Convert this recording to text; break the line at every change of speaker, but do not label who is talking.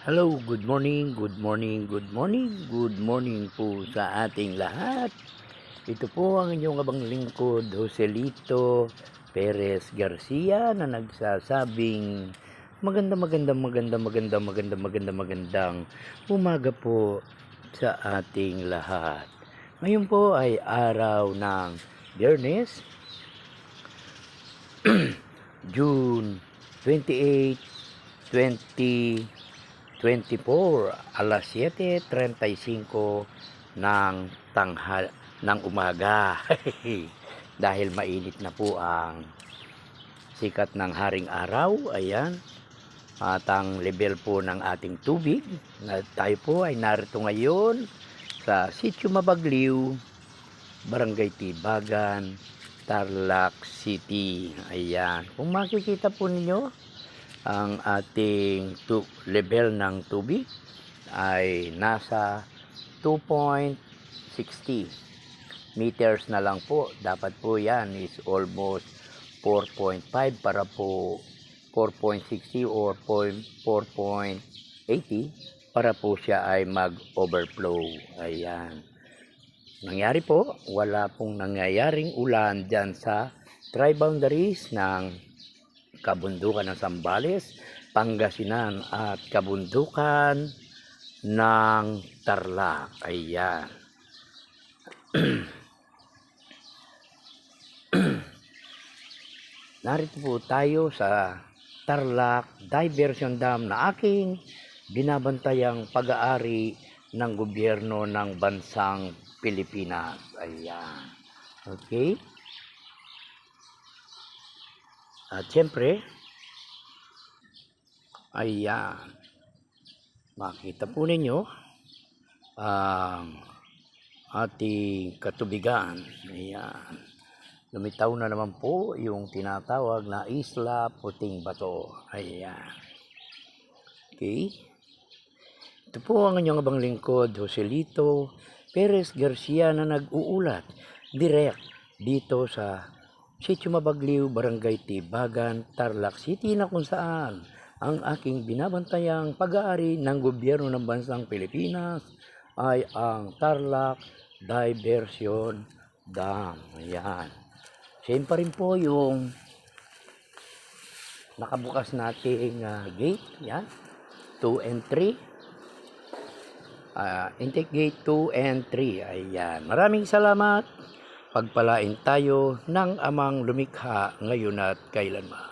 Hello, good morning, good morning, good morning, good morning po sa ating lahat. Ito po ang inyong abang lingkod, Joselito Perez Garcia na nagsasabing magandang umaga po sa ating lahat. Ngayon po ay araw ng Biyernes, June 28, 2024, alas 7:35 ng umaga. Dahil mainit na po ang sikat ng haring araw, ayan. At ang level po ng ating tubig, na tayo po ay narito ngayon sa Sitio Mabagliw, Barangay Tibagan, Tarlac City. Ayan. Kung makikita po ninyo, ang ating level ng tubig ay nasa 2.60 meters na lang po. Dapat po yan is almost 4.5 para po 4.60 or 4.80 para po siya ay mag-overflow. Ayan. Nangyari po, wala pong nangyayaring ulan dyan sa tri-boundaries ng kabundukan ng Zambales, Pangasinan at kabundukan ng Tarlac. Ayan. Narito po tayo sa Tarlac Diversion Dam na aking binabantayang pag-aari ng gobyerno ng bansang Pilipinas. Ayan. Okay. At syempre, ayan. Makita po ninyo ang ating katubigan. Ayan. Lumitaw na naman po yung tinatawag na Isla Puting Bato. Ayan. Okay. Ito po ang inyong abang lingkod, Joselito Perez Garcia na nag-uulat direct dito sa Sitio Mabagliw, Barangay Tibagan, Tarlac City, na kung saan ang aking binabantayang pag-aari ng gobyerno ng bansang Pilipinas ay ang Tarlac Diversion Dam. Ayan. Same pa rin po yung nakabukas nating gate. Yan. 2 and 3. Intake gate 2 and 3. Ayan. Maraming salamat. Pagpalain tayo ng Amang lumikha ngayon at kailanman.